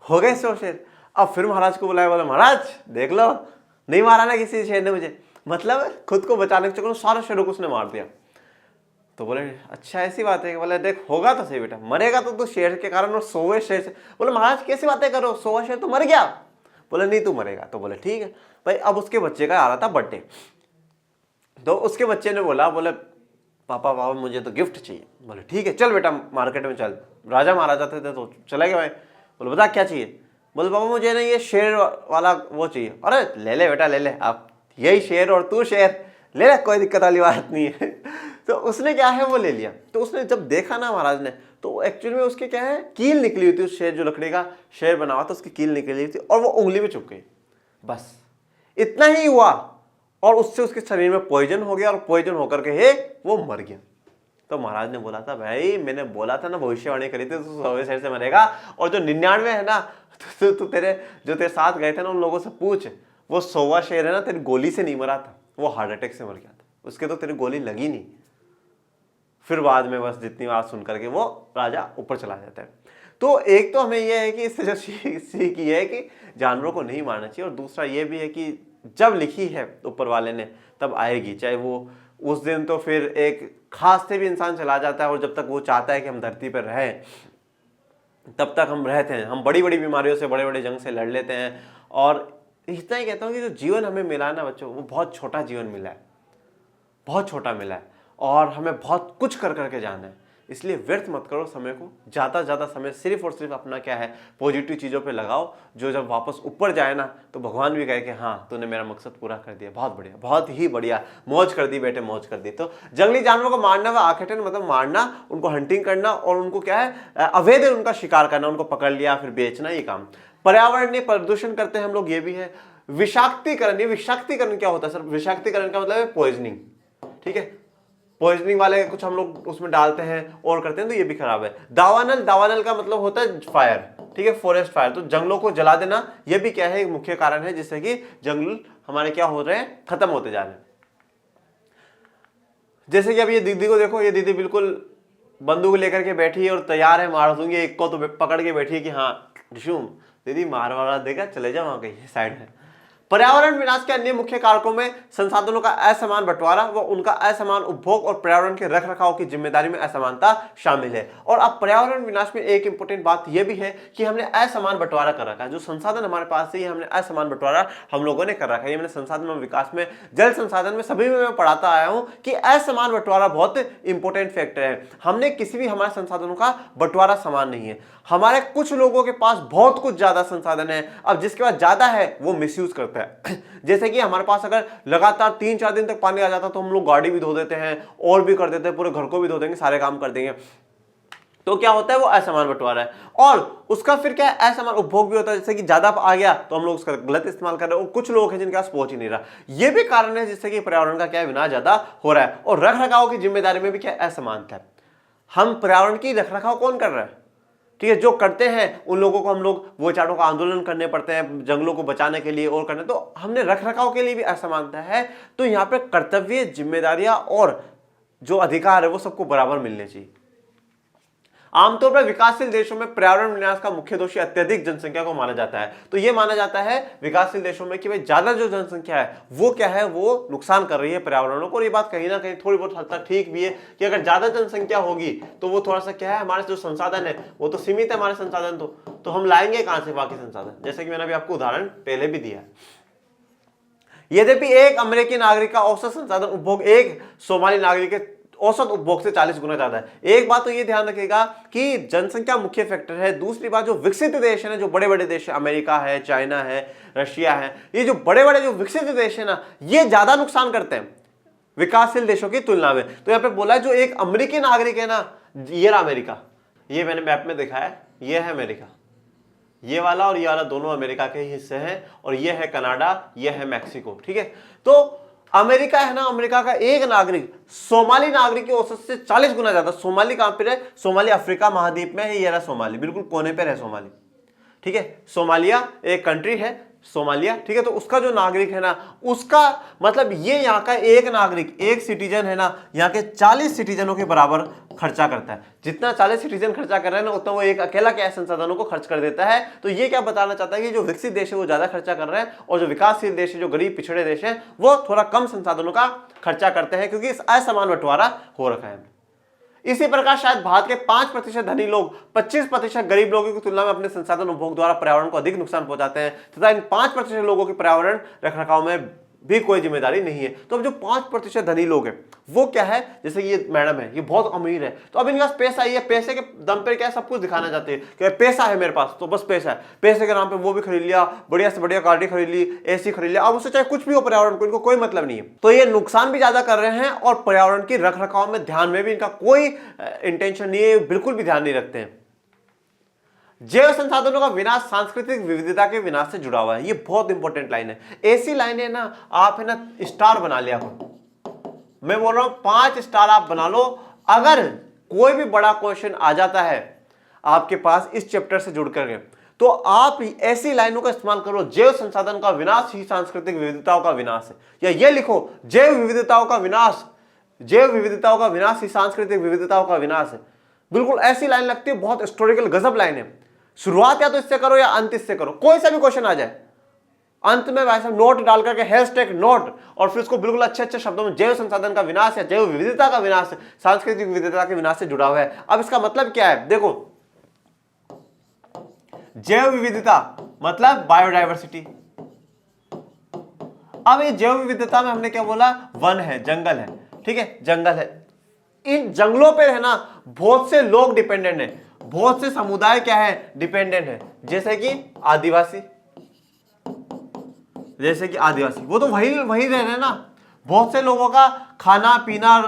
100 शेर। अब फिर महाराज को बुलाया, बोला महाराज देख लो नहीं मारा ना किसी शेर ने मुझे, मतलब खुद को बचाने के चक्कर में सारे शेरों को उसने मार दिया। तो बोले अच्छा ऐसी बात है? बोले देख होगा तो सही बेटा, मरेगा तो तू शेर के कारण, और 100वें शेर से। बोले महाराज कैसी बातें करो, 100वां शेर तो मर गया। बोले नहीं तू मरेगा। तो बोले ठीक है भाई। अब उसके बच्चे का आ रहा था बर्थडे, तो उसके बच्चे ने बोला, बोले पापा पापा मुझे तो गिफ्ट चाहिए। बोले ठीक है चल बेटा मार्केट में चल। राजा महाराजा थे तो चले गए भाई। बोले बता क्या चाहिए? बोले पापा मुझे ना ये शेर वाला वो चाहिए। अरे ले ले बेटा ले ले, आप यही शेर और तू शेर, ले ले कोई दिक्कत वाली बात नहीं है। तो उसने क्या है वो ले लिया। तो उसने जब देखा ना महाराज ने, तो एक्चुअली में उसके क्या है कील निकली हुई थी, उस शेर जो लकड़ी का शेर बना हुआ था उसकी कील निकली हुई थी, और वो उंगली में चुभ गई। बस इतना ही हुआ, और उससे उसके शरीर में पॉइजन हो गया, और पॉइजन होकर के वो मर गया। तो महाराज ने बोला था भाई मैंने बोला था ना, भविष्यवाणी करी थी, तो 100वें शेर से मरेगा। और जो 99 है ना, तो तेरे जो तेरे साथ गए थे ना उन लोगों से पूछ, वो 100वां शेर है ना तेरी गोली से नहीं मरा था, वो हार्ट अटैक से मर गया था, उसके तो तेरी गोली लगी नहीं। फिर बाद में बस जितनी बात सुन करके वो राजा ऊपर चला जाता है। तो एक तो हमें यह है कि इससे जो सीख ये है कि जानवरों को नहीं मारना चाहिए, और दूसरा ये भी है कि जब लिखी है ऊपर वाले ने तब आएगी, चाहे वो उस दिन तो फिर एक खास से भी इंसान चला जाता है, और जब तक वो चाहता है कि हम धरती पर रहें तब तक हम रहते हैं। हम बड़ी बड़ी बीमारियों से, बड़े बड़े जंग से लड़ लेते हैं। और इतना ही कहता हूँ कि जो जीवन हमें मिला है ना बच्चों, वो बहुत छोटा जीवन मिला है, बहुत छोटा मिला है, और हमें बहुत कुछ कर करके जाना है। इसलिए व्यर्थ मत करो समय को, ज़्यादा से ज़्यादा समय सिर्फ और सिर्फ अपना क्या है पॉजिटिव चीज़ों पे लगाओ, जो जब वापस ऊपर जाए ना तो भगवान भी कहे कि हाँ तूने मेरा मकसद पूरा कर दिया, बहुत बढ़िया, बहुत ही बढ़िया, मौज कर दी बेटे, मौज कर दी। तो जंगली जानवरों को मारना व आखेटन मतलब मारना, उनको हंटिंग करना, और उनको क्या है अवैध उनका शिकार करना, उनको पकड़ लिया फिर बेचना, ये काम। पर्यावरणीय प्रदूषण करते हैं हम लोग, ये भी है। विषाक्तीकरण, ये विषाक्तीकरण क्या होता है सर? विषाक्तीकरण का मतलब है पॉइजनिंग, ठीक है, पॉइजनिंग वाले कुछ हम लोग उसमें डालते हैं और करते हैं, तो ये भी खराब है। दावानल, दावानल का मतलब होता है फायर, ठीक है, फॉरेस्ट फायर, तो जंगलों को जला देना, ये भी क्या है एक मुख्य कारण है जिससे कि जंगल हमारे क्या हो रहे हैं, खत्म होते जा रहे हैं। जैसे कि अब ये दीदी को देखो, ये दीदी बिल्कुल बंदूक लेकर के बैठी है और तैयार है मार दूंगी, एक को तो पकड़ के बैठी है कि हाँ डिशूम दीदी मार वारा देगा, चले जाओ वहां कहीं साइड में। पर्यावरण विनाश के अन्य मुख्य कारकों में संसाधनों का असमान बंटवारा व उनका असमान उपभोग और पर्यावरण के रखरखाव की जिम्मेदारी में असमानता शामिल है। और अब पर्यावरण विनाश में एक इंपॉर्टेंट बात यह भी है कि हमने असमान बंटवारा कर रखा है। जो संसाधन हमारे पास है, हमने असमान बंटवारा हम लोगों ने कर रखा है। ये मैंने संसाधन और विकास में, जल संसाधन में, सभी में मैं पढ़ाता आया हूं कि असमान बंटवारा बहुत इंपॉर्टेंट फैक्टर है। हमने किसी भी हमारे संसाधनों का बंटवारा समान नहीं है। हमारे कुछ लोगों के पास बहुत कुछ ज्यादा संसाधन है, अब जिसके पास ज्यादा है वो मिसयूज करता है। जैसे कि हमारे पास अगर लगातार 3-4 दिन तक पानी आ जाता तो हम लोग गाड़ी भी धो देते हैं और भी कर देते हैं, पूरे घर को भी धो देंगे, सारे काम कर देंगे। तो क्या होता है, वो असमान बंटवारा है। और उसका फिर क्या है, असमान उपभोग भी होता है। जैसे कि ज्यादा आ गया तो हम लोग उसका गलत इस्तेमाल कर रहे हैं और कुछ लोग हैं जिनके पास पहुंच ही नहीं रहा। ये भी कारण है जिससे कि पर्यावरण का क्या विनाश ज्यादा हो रहा है। और रख रखाव की जिम्मेदारी में भी क्या असमानता है। हम पर्यावरण की रख रखाव कौन कर रहा है, ठीक है, जो करते हैं उन लोगों को हम लोग वो बेचारों को आंदोलन करने पड़ते हैं जंगलों को बचाने के लिए और करने, तो हमने रख रखाव के लिए भी असमानता है। तो यहाँ पे कर्तव्य, जिम्मेदारियां और जो अधिकार है वो सबको बराबर मिलने चाहिए। आमतौर पर विकासशील देशों में पर्यावरण विनाश का मुख्य दोषी अत्यधिक जनसंख्या को माना जाता है। तो यह माना जाता है विकासशील देशों में कि भाई ज्यादा जो जनसंख्या है वो क्या है, वो नुकसान कर रही है पर्यावरण को। और ये बात कहीं ना कहीं थोड़ी बहुत हद तक ठीक भी है कि अगर ज्यादा जनसंख्या होगी तो वो थोड़ा सा क्या है, हमारे जो संसाधन है वो तो सीमित है, हमारे संसाधन तो हम लाएंगे कहां से बाकी संसाधन, जैसे कि मैंने अभी आपको उदाहरण पहले भी दिया। यद्यपि एक अमेरिकी नागरिक का औसत संसाधन उपभोग एक सोमाली नागरिक के औसत उपभोग से 40 गुना ज्यादा है। एक बात तो ये ध्यान रखिएगा कि जनसंख्या मुख्य फैक्टर है। दूसरी बात, जो विकसित देश है ना, जो बड़े बड़े देश है, अमेरिका है, चाइना है, रशिया है, ये जो बड़े बड़े जो विकसित देश है ना, ये ज्यादा नुकसान करते हैं विकासशील देशों की तुलना में। तो यहाँ पे बोला है जो एक अमेरिकी नागरिक है ना, ये रहा अमेरिका, ये मैंने मैप में देखा है, ये है अमेरिका, ये वाला और ये वाला दोनों अमेरिका के हिस्से हैं, और ये है कनाडा, ये है मैक्सिको, ठीक है। तो अमेरिका है ना, अमेरिका का एक नागरिक सोमाली नागरिक की औसत से 40 गुना ज्यादा। सोमाली कहां पर है, सोमाली अफ्रीका महाद्वीप में है, ये रहा सोमाली, बिल्कुल कोने पर है सोमाली, ठीक है। सोमालिया एक कंट्री है, सोमालिया, ठीक है। तो उसका जो नागरिक है ना, उसका मतलब ये यहाँ का एक नागरिक, एक सिटीजन है ना, यहाँ के 40 सिटीजनों के बराबर खर्चा करता है। जितना 40 सिटीजन खर्चा कर रहे हैं ना, उतना वो एक अकेला क्या संसाधनों को खर्च कर देता है। तो ये क्या बताना चाहता है कि जो विकसित देश है वो ज्यादा खर्चा कर रहे हैं, और जो विकासशील देश है, जो गरीब पिछड़े देश है, वो थोड़ा कम संसाधनों का खर्चा करते हैं, क्योंकि इस असमान बंटवारा हो रखा है। इसी प्रकार शायद भारत के 5% धनी लोग 25% गरीब लोगों की तुलना में अपने संसाधन उपभोग द्वारा पर्यावरण को अधिक नुकसान पहुंचाते हैं, तथा इन 5% लोगों की पर्यावरण रखरखाव में भी कोई जिम्मेदारी नहीं है। तो अब जो 5% धनी लोग हैं वो क्या है, जैसे ये मैडम है, ये बहुत अमीर है, तो अब इनके पास पैसा ही है, पैसे के दम पे क्या है, सब कुछ दिखाना चाहते हैं कि पैसा है मेरे पास, तो बस पैसा है, पैसे के नाम पे वो भी खरीद लिया, बढ़िया से बढ़िया गाड़ी खरीद ली, एसी खरीद लिया। अब उससे चाहे कुछ भी हो, पर्यावरण को इनको कोई मतलब नहीं है। तो ये नुकसान भी ज्यादा कर रहे हैं और पर्यावरण की रखरखाव में ध्यान में भी इनका कोई इंटेंशन नहीं है, बिल्कुल भी ध्यान नहीं रखते हैं। जैव संसाधनों का विनाश सांस्कृतिक विविधता के विनाश से जुड़ा हुआ है। ये बहुत इंपॉर्टेंट लाइन है। ऐसी लाइन है ना, आप है ना स्टार बना लिया करो। मैं बोल रहा हूं 5 स्टार आप बना लो। अगर कोई भी बड़ा क्वेश्चन आ जाता है आपके पास इस चैप्टर से जुड़ करके, तो आप ऐसी लाइनों का इस्तेमाल करो, जैव संसाधन का विनाश ही सांस्कृतिक विविधताओं का विनाश है, या ये लिखो जैव विविधताओं का विनाश, जैव विविधताओं का विनाश ही सांस्कृतिक विविधताओं का विनाश है। बिल्कुल ऐसी लाइन लगती है, बहुत हिस्टोरिकल गजब लाइन है। शुरुआत या तो इससे करो या अंत इससे करो, कोई सा भी क्वेश्चन आ जाए, अंत में वैसे नोट डाल करके हैशटैग नोट, और फिर उसको बिल्कुल अच्छे अच्छे शब्दों में जैव संसाधन का विनाश या जैव विविधता का विनाश सांस्कृतिक विविधता के विनाश से जुड़ा हुआ है। अब इसका मतलब क्या है, देखो जैव विविधता मतलब बायोडायवर्सिटी। अब ये जैव विविधता में हमने क्या बोला, वन है, जंगल है, ठीक है, जंगल है। इन जंगलों पे है ना बहुत से लोग डिपेंडेंट हैं, बहुत से समुदाय क्या है, डिपेंडेंट है, जैसे कि आदिवासी, जैसे कि आदिवासी, वो तो वही रह रहे हैं ना। बहुत से लोगों का खाना पीना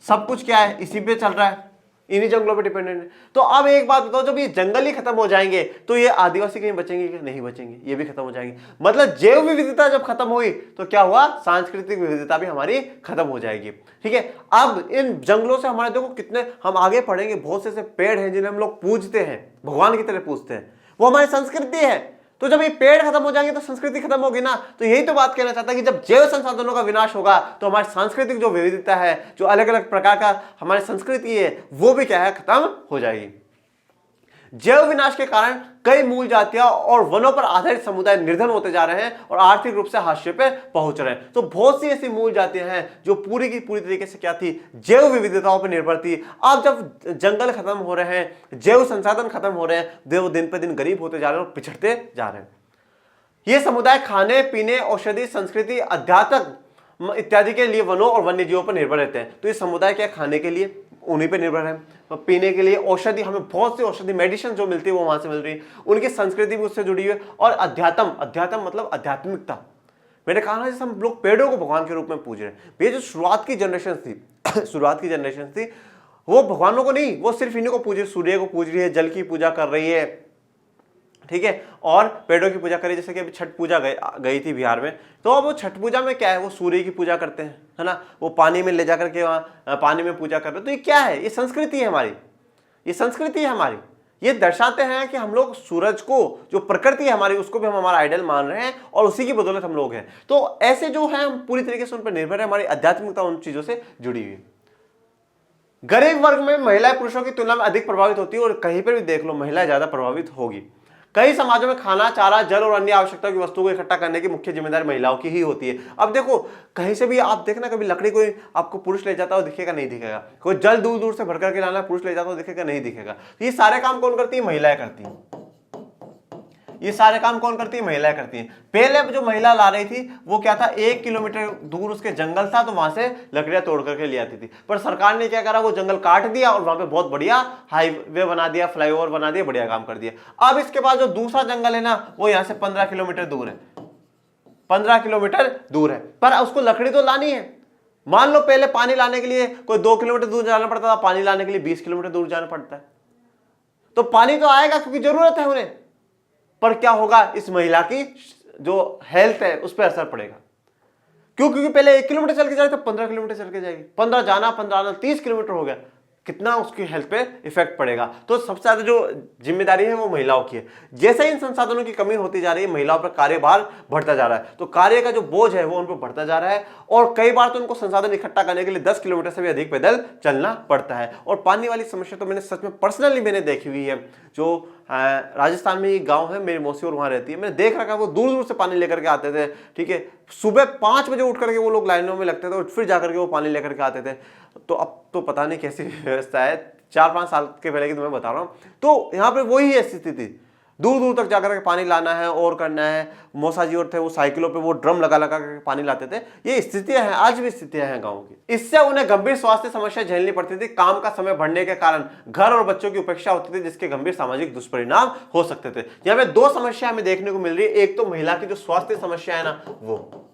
सब कुछ क्या है, इसी पे चल रहा है, इन्हीं जंगलों पे डिपेंडेंट है। तो अब एक बात बताओ, जब ये जंगल ही खत्म हो जाएंगे तो ये आदिवासी कहीं बचेंगे क्या, नहीं बचेंगे, ये भी खत्म हो जाएंगे। मतलब जैव विविधता जब खत्म हुई तो क्या हुआ, सांस्कृतिक विविधता भी हमारी खत्म हो जाएगी, ठीक है। अब इन जंगलों से हमारे देखो कितने, हम आगे पढ़ेंगे, बहुत से ऐसे पेड़ हैं जिन्हें हम लोग पूजते हैं, भगवान की तरह पूजते हैं, वो हमारी संस्कृति है। तो जब ये पेड़ खत्म हो जाएंगे तो संस्कृति खत्म होगी ना। तो यही तो बात कहना चाहता है कि जब जैव संसाधनों का विनाश होगा तो हमारी सांस्कृतिक जो विविधता है, जो अलग अलग प्रकार का हमारी संस्कृति है, वो भी क्या है, खत्म हो जाएगी। जैव विनाश के कारण कई मूल जातियां और वनों पर आधारित समुदाय निर्धन होते जा रहे हैं और आर्थिक रूप से हाशिए पे पहुंच रहे हैं। तो बहुत सी ऐसी मूल जातियां हैं जो पूरी की पूरी तरीके से क्या थी, जैव विविधताओं पर निर्भर थी। अब जब जंगल खत्म हो रहे हैं, जैव संसाधन खत्म हो रहे हैं, वो दिन पर दिन गरीब होते जा रहे हैं और पिछड़ते जा रहे हैं। ये समुदाय खाने पीने, औषधि, संस्कृति, अध्यात्म इत्यादि के लिए वनों और वन्य जीवों पर निर्भर रहते हैं। तो ये समुदाय क्या खाने के लिए उन्हीं पे निर्भर है, पीने के लिए औषधि, हमें बहुत सी औषधि मेडिसिन जो मिलती है वो वहां से मिल रही है, उनकी संस्कृति भी उससे जुड़ी हुई है। और अध्यात्म मतलब आध्यात्मिकता। मैंने कहा ना, जैसे हम लोग पेड़ों को भगवान के रूप में पूज रहे हैं, ये जो शुरुआत की जनरेशन थी वो भगवानों को नहीं, वो सिर्फ इन्हीं को पूज रही है, सूर्य को पूज रही है, जल की पूजा कर रही है, ठीक है, और पेड़ों की पूजा करी। जैसे कि अभी छठ पूजा गई थी बिहार में, तो अब वो छठ पूजा में क्या है, वो सूर्य की पूजा करते हैं, है ना, वो पानी में ले जाकर के वहां पानी में पूजा करते हैं। तो ये क्या है, ये संस्कृति है हमारी, ये संस्कृति है हमारी। ये दर्शाते हैं कि हम लोग सूरज को, जो प्रकृति है हमारी, उसको भी हम हमारा आइडल मान रहे हैं और उसी की बदौलत हम लोग हैं। तो ऐसे जो है हम पूरी तरीके से उन पर निर्भर है, हमारी आध्यात्मिकता उन चीजों से जुड़ी हुई है। गरीब वर्ग में महिलाएं पुरुषों की तुलना में अधिक प्रभावित होती है और कहीं पर भी देख लो महिलाएं ज्यादा प्रभावित होगी। कई समाजों में खाना, चारा, जल और अन्य आवश्यकताओं की वस्तुओं को इकट्ठा करने की मुख्य जिम्मेदारी महिलाओं की ही होती है। अब देखो कहीं से भी आप देखना, कभी लकड़ी कोई आपको पुरुष ले जाता हो दिखेगा, नहीं दिखेगा। कोई जल दूर दूर से भर करके लाना पुरुष ले जाता हो दिखेगा, नहीं दिखेगा। ये सारे काम कौन करती है, महिलाएं करती हैं। ये सारे काम कौन करती है, महिलाएं करती हैं। पहले जो महिला ला रही थी वो क्या था, 1 किलोमीटर दूर उसके जंगल था, तो वहां से लकड़ियां तोड़ करके ले आती थी। पर सरकार ने क्या करा, वो जंगल काट दिया और वहां पे बहुत बढ़िया हाईवे बना दिया, फ्लाईओवर बना दिया, बढ़िया काम कर दिया। अब इसके बाद जो दूसरा जंगल है ना, वो यहाँ से 15 किलोमीटर दूर है, 15 किलोमीटर दूर है, पर उसको लकड़ी तो लानी है। मान लो पहले पानी लाने के लिए कोई 2 किलोमीटर दूर जाना पड़ता था, पानी लाने के लिए 20 किलोमीटर दूर जाना पड़ता है। तो पानी तो आएगा क्योंकि जरूरत है उन्हें, पर क्या होगा, इस महिला की जो हेल्थ है उस पर असर पड़ेगा। क्यों, क्योंकि पहले 1 किलोमीटर चल के जाए तो 15 किलोमीटर चल के जाएगी, 15 जाना 15 आना, 30 किलोमीटर हो गया, कितना उसकी हेल्थ पे इफेक्ट पड़ेगा। तो सबसे ज्यादा जो जिम्मेदारी है वो महिलाओं की है। जैसे इन संसाधनों की कमी होती जा रही है, महिलाओं पर कार्यभार बढ़ता जा रहा है, तो कार्य का जो बोझ है वो उन पर बढ़ता जा रहा है और कई बार तो उनको संसाधन इकट्ठा करने के लिए 10 किलोमीटर से भी अधिक पैदल चलना पड़ता है। और पानी वाली समस्या तो मैंने सच में पर्सनली मैंने देखी हुई है। जो राजस्थान में एक गांव है, मेरी मौसी और वहां रहती है, मैंने देख रखा है, वो दूर दूर से पानी लेकर के आते थे, ठीक है, सुबह 5 बजे उठ करके वो लोग लाइनों में लगते थे और फिर जाकर के वो पानी लेकर के आते थे। तो अब तो पता नहीं कैसी व्यवस्था है, 4-5 साल के पहले की तो मैं बता रहा हूँ। तो यहाँ पे वही है स्थिति, दूर दूर तक जाकर के पानी लाना है और करना है। मौसा जी और थे, वो साइकिलों पे वो ड्रम लगा लगा करके पानी लाते थे। ये स्थितियां हैं, आज भी स्थितियां हैं गाँव की। इससे उन्हें गंभीर स्वास्थ्य समस्या झेलनी पड़ती थी। काम का समय बढ़ने के कारण घर और बच्चों की उपेक्षा होती थी, जिसके गंभीर सामाजिक दुष्परिणाम हो सकते थे। यहाँ पे 2 समस्या हमें देखने को मिल रही है। एक तो महिला की जो स्वास्थ्य समस्या है ना, वो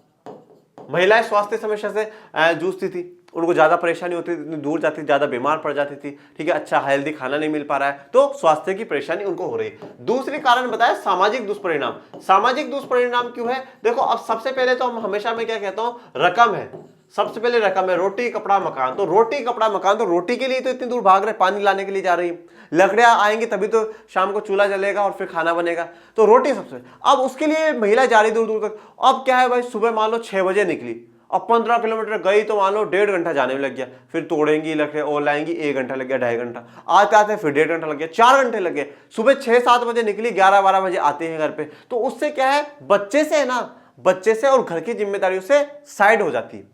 महिलाएं स्वास्थ्य समस्या से जूझती थी, उनको ज्यादा परेशानी होती थी, दूर जाती थी, ज्यादा बीमार पड़ जाती थी, ठीक है, अच्छा हेल्दी खाना नहीं मिल पा रहा है, तो स्वास्थ्य की परेशानी उनको हो रही है। दूसरी कारण बताया सामाजिक दुष्परिणाम। सामाजिक दुष्परिणाम क्यों है, देखो अब सबसे पहले तो हम हमेशा मैं क्या कहता हूं, रकम है, सबसे पहले रकम है, रोटी कपड़ा मकान। तो रोटी कपड़ा मकान, तो रोटी के लिए तो इतनी दूर भाग रहे, पानी लाने के लिए जा रही, लकड़ियां आएंगी तभी तो शाम को चूल्हा जलेगा और फिर खाना बनेगा, तो रोटी सबसे। अब उसके लिए महिला जा रही दूर दूर तक। अब क्या है भाई, सुबह मान लो 6 बजे निकली, अब 15 किलोमीटर गई तो मान लो 1.5 घंटा जाने में लग गया, फिर तोड़ेंगी लकड़ियां और लाएंगी, 1 घंटा लग गया, 2.5 घंटा, आते आते फिर 1.5 घंटा लग गया, 4 घंटे लग गए। सुबह 6-7 बजे निकली, 11-12 बजे आते हैं घर पे। तो उससे क्या है, बच्चे से है ना, बच्चे से और घर की जिम्मेदारियों से साइड हो जाती है,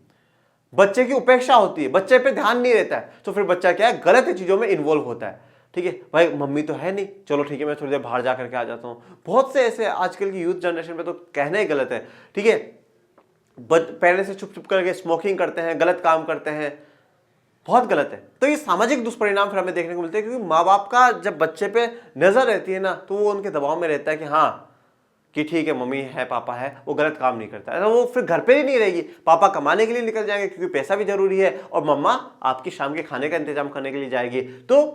बच्चे की उपेक्षा होती है, बच्चे पे ध्यान नहीं रहता है, तो फिर बच्चा क्या है, गलत चीजों में इन्वॉल्व होता है। ठीक है भाई, मम्मी तो है नहीं, चलो ठीक है मैं थोड़ी देर बाहर जा करके आ जाता हूँ। बहुत से ऐसे आजकल की यूथ जनरेशन पे तो कहना ही गलत है, ठीक है, पहले से छुप छुप करके स्मोकिंग करते हैं, गलत काम करते हैं, बहुत गलत है। तो ये सामाजिक दुष्परिणाम फिर हमें देखने को मिलते हैं, क्योंकि माँ बाप का जब बच्चे पे नजर रहती है ना, तो वो उनके दबाव में रहता है कि हाँ कि ठीक है मम्मी है, पापा है, वो गलत काम नहीं करता है, तो वो फिर घर पे ही नहीं रहेगी, पापा कमाने के लिए निकल जाएंगे क्योंकि पैसा भी जरूरी है, और मम्मा आपकी शाम के खाने का इंतजाम करने के लिए जाएगी। तो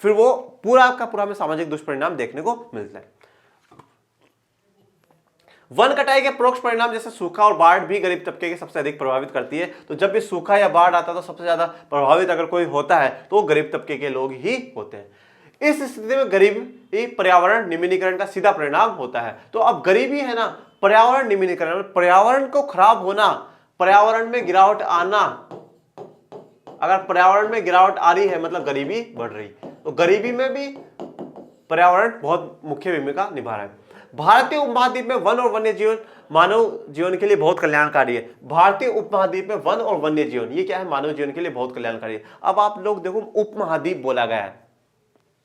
फिर वो पूरा का पूरा में सामाजिक दुष्परिणाम देखने को मिलता है। वन कटाई के परोक्ष परिणाम जैसे सूखा और बाढ़ भी गरीब तबके के सबसे अधिक प्रभावित करती है। तो जब भी सूखा या बाढ़ आता है तो सबसे ज्यादा प्रभावित अगर कोई होता है तो वो गरीब तबके के लोग ही होते हैं। इस स्थिति में गरीबी पर्यावरण निम्नीकरण का सीधा परिणाम होता है। तो अब गरीबी है ना, पर्यावरण निम्नीकरण, पर्यावरण को खराब होना, पर्यावरण में गिरावट आना, अगर पर्यावरण में गिरावट आ रही है मतलब गरीबी बढ़ रही, तो गरीबी में भी पर्यावरण बहुत मुख्य भूमिका निभा रहा है। भारतीय उपमहाद्वीप में वन और वन्य जीवन मानव जीवन के लिए बहुत कल्याणकारी है। भारतीय उपमहाद्वीप में वन और वन्य जीवन ये क्या है, मानव जीवन के लिए बहुत कल्याणकारी है। अब आप लोग देखो, उपमहाद्वीप बोला गया है।